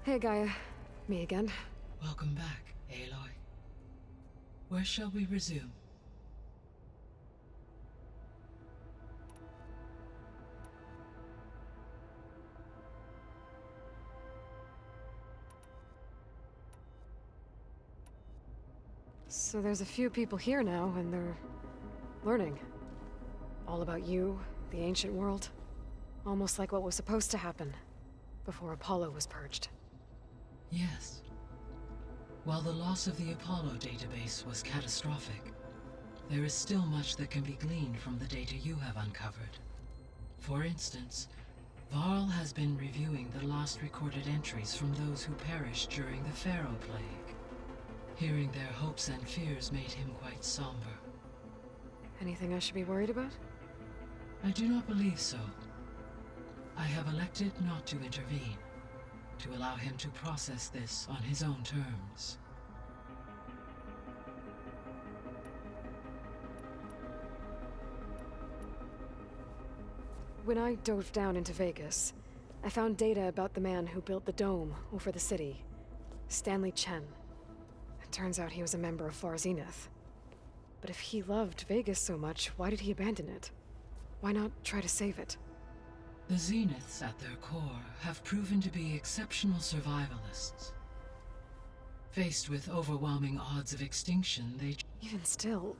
Hey, Gaia. Me again. Welcome back, Aloy. Where shall we resume? So there's a few people here now, and they're learning. All about you, the ancient world. Almost like what was supposed to happen before Apollo was purged. Yes. While the loss of the Apollo database was catastrophic, there is still much that can be gleaned from the data you have uncovered. For instance, Varl has been reviewing the last recorded entries from those who perished during the Pharaoh Plague. Hearing their hopes and fears made him quite somber. Anything I should be worried about? I do not believe so. I have elected not to intervene, to allow him to process this on his own terms. When I dove down into Vegas, I found data about the man who built the dome over the city, Stanley Chen. It turns out he was a member of Far Zenith. But if he loved Vegas so much, why did he abandon it? Why not try to save it? The Zeniths, at their core, have proven to be exceptional survivalists. Faced with overwhelming odds of extinction, they... Even still,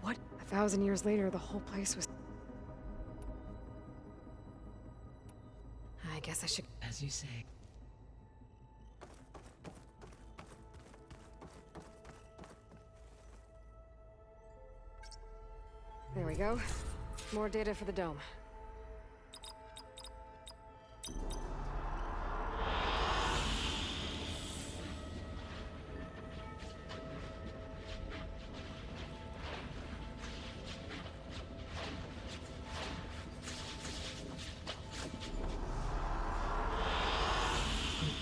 what? 1,000 years later, the whole place was... I guess I should... As you say. There we go. More data for the dome. Good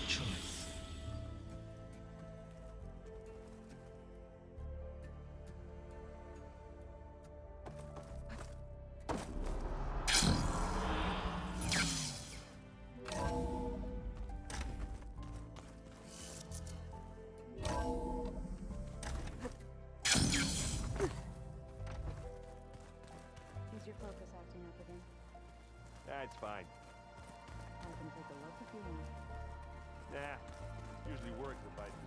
choice. Is your focus acting up again? That's fine. I can take a look if you want. Nah, usually works if I just...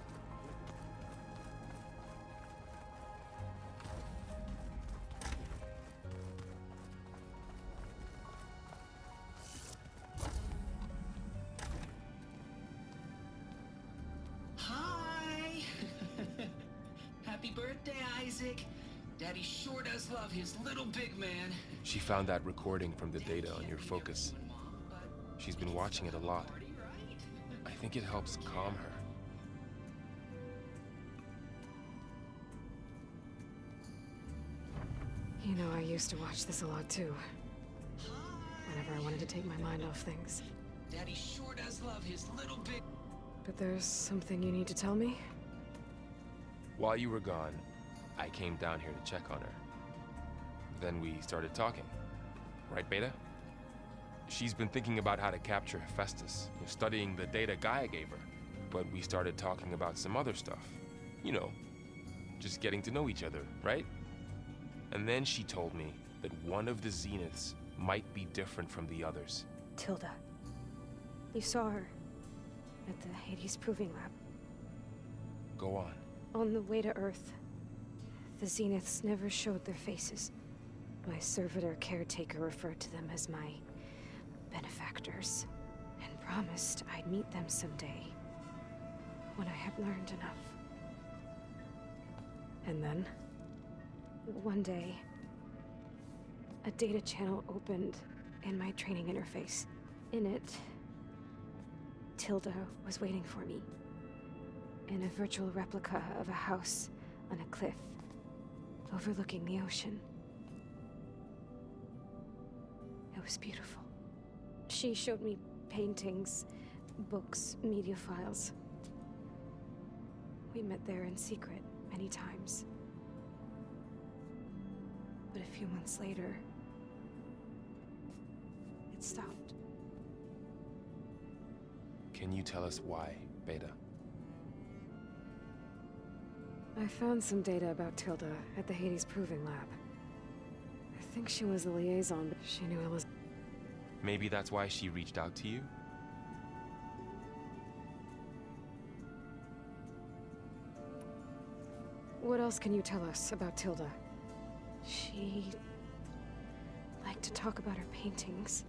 Hi! Happy birthday, Isaac. Daddy sure does love his little big man. She found that recording from the data on your focus. She's been watching it a lot. I think it helps calm her. You know, I used to watch this a lot too. Whenever I wanted to take my mind off things. Daddy sure does love his little big... But there's something you need to tell me? While you were gone, I came down here to check on her. Then we started talking. Right, Beta? She's been thinking about how to capture Hephaestus, studying the data Gaia gave her. But we started talking about some other stuff. You know, just getting to know each other, right? And then she told me that one of the Zeniths might be different from the others. Tilda. You saw her at the Hades Proving Lab. Go on. On the way to Earth, the Zeniths never showed their faces. My servitor caretaker referred to them as my benefactors, and promised I'd meet them someday, when I had learned enough. And then? One day, a data channel opened in my training interface. In it, Tilda was waiting for me, in a virtual replica of a house on a cliff, overlooking the ocean. It was beautiful. She showed me paintings, books, media files. We met there in secret many times. But a few months later, it stopped. Can you tell us why, Beta? I found some data about Tilda at the Hades Proving Lab. I think she was the liaison, but she knew Elizabeth. Maybe that's why she reached out to you? What else can you tell us about Tilda? She liked to talk about her paintings.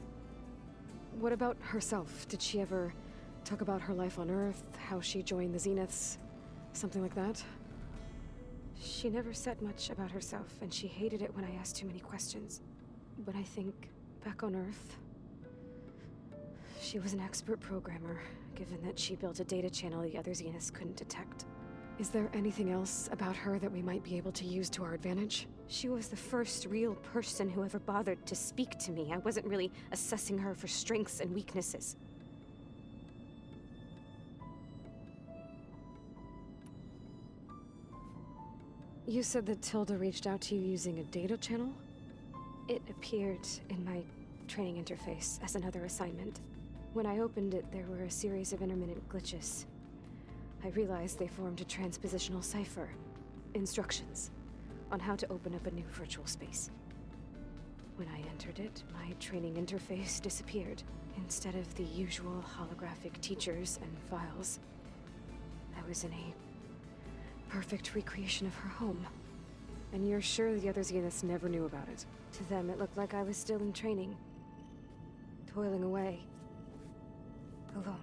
What about herself? Did she ever talk about her life on Earth, how she joined the Zeniths? Something like that? She never said much about herself, and she hated it when I asked too many questions. But I think back on Earth, she was an expert programmer, given that she built a data channel the other Zeniths couldn't detect. Is there anything else about her that we might be able to use to our advantage? She was the first real person who ever bothered to speak to me. I wasn't really assessing her for strengths and weaknesses. You said that Tilda reached out to you using a data channel? It appeared in my training interface as another assignment. When I opened it, there were a series of intermittent glitches. I realized they formed a transpositional cipher. Instructions on how to open up a new virtual space. When I entered it, my training interface disappeared. Instead of the usual holographic teachers and files, I was in a perfect recreation of her home. And you're sure the other Zeniths never knew about it? To them, it looked like I was still in training, toiling away, alone.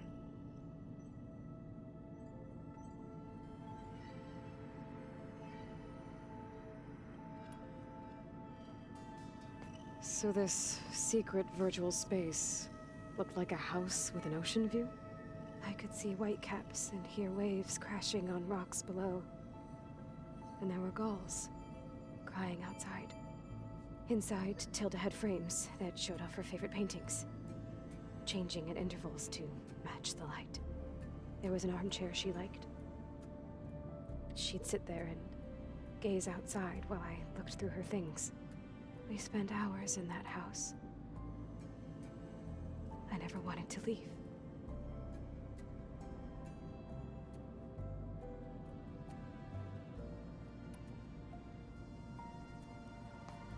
So this secret virtual space looked like a house with an ocean view? I could see whitecaps and hear waves crashing on rocks below. And there were gulls crying outside. Inside, Tilda had frames that showed off her favorite paintings, changing at intervals to match the light. There was an armchair she liked. She'd sit there and gaze outside while I looked through her things. We spent hours in that house. I never wanted to leave.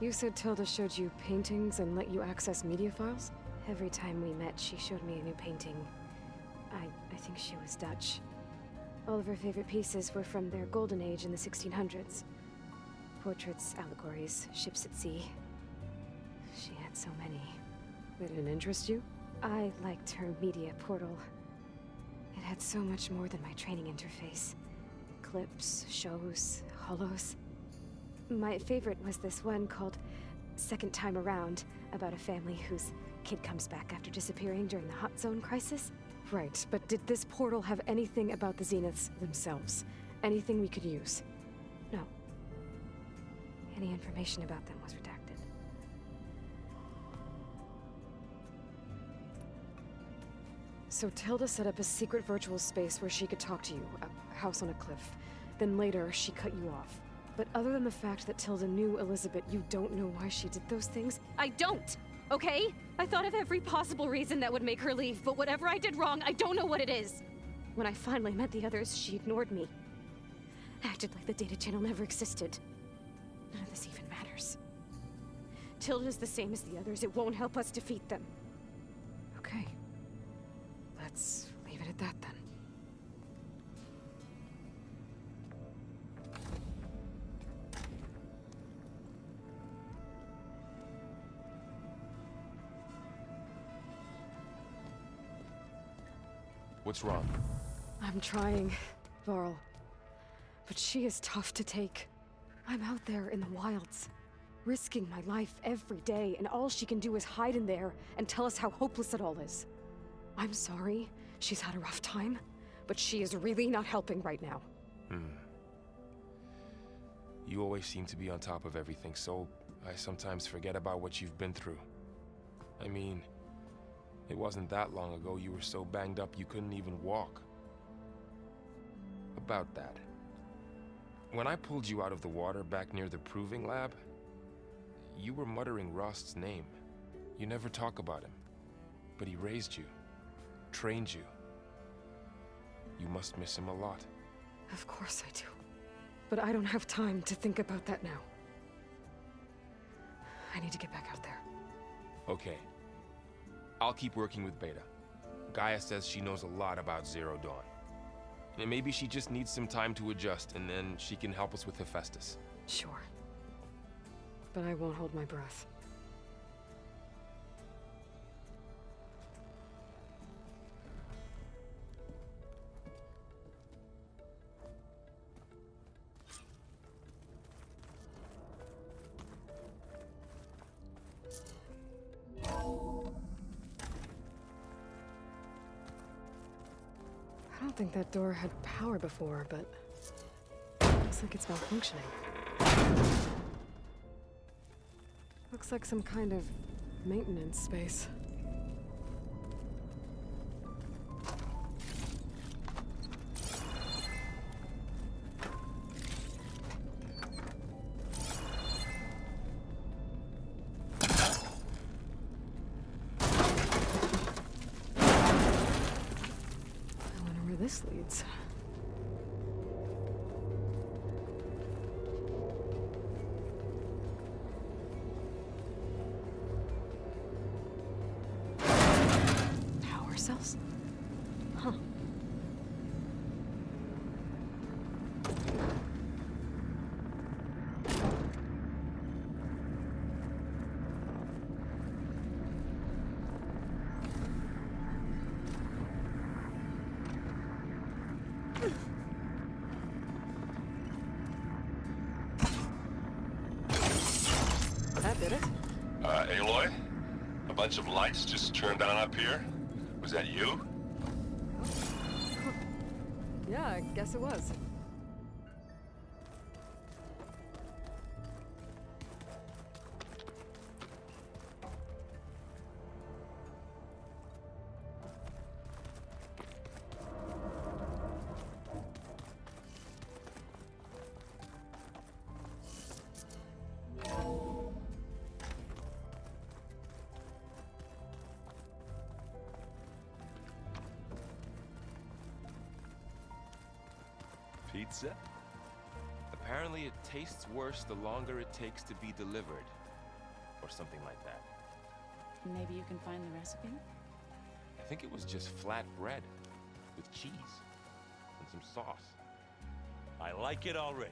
You said Tilda showed you paintings and let you access media files? Every time we met, she showed me a new painting. I think she was Dutch. All of her favorite pieces were from their golden age in the 1600s. Portraits, allegories, ships at sea. She had so many. They didn't interest you? I liked her media portal. It had so much more than my training interface. Clips, shows, holos. My favorite was this one called Second Time Around, about a family whose kid comes back after disappearing during the Hot Zone crisis. Right, but did this portal have anything about the Zeniths themselves? Anything we could use? No. Any information about them was redacted. So Tilda set up a secret virtual space where she could talk to you, a house on a cliff. Then later, she cut you off. But other than the fact that Tilda knew Elizabeth, you don't know why she did those things? I don't! Okay? I thought of every possible reason that would make her leave, but whatever I did wrong, I don't know what it is. When I finally met the others, she ignored me. Acted like the data channel never existed. None of this even matters. Tilda's the same as the others. It won't help us defeat them. Okay. Let's leave it at that then. What's wrong? I'm trying, Varl. But she is tough to take. I'm out there in the wilds, risking my life every day, and all she can do is hide in there and tell us how hopeless it all is. I'm sorry, she's had a rough time, but she is really not helping right now. You always seem to be on top of everything, so I sometimes forget about what you've been through. I mean, it wasn't that long ago you were so banged up you couldn't even walk. About that. When I pulled you out of the water back near the Proving Lab, you were muttering Rost's name. You never talk about him. But he raised you, trained you, You must miss him a lot. Of course I do. But I don't have time to think about that now. I need to get back out there. Okay. I'll keep working with Beta. Gaia says she knows a lot about Zero Dawn. And maybe she just needs some time to adjust, and then she can help us with Hephaestus. Sure. But I won't hold my breath. I don't think that door had power before, but looks like it's malfunctioning. Looks like some kind of maintenance space. I wonder where this leads. Power cells? Huh. That did it. Aloy? A bunch of lights just turned on up here? Was that you? Yeah, I guess it was. Pizza? Apparently it tastes worse the longer it takes to be delivered. Or something like that. Maybe you can find the recipe? I think it was just flat bread with cheese and some sauce. I like it already.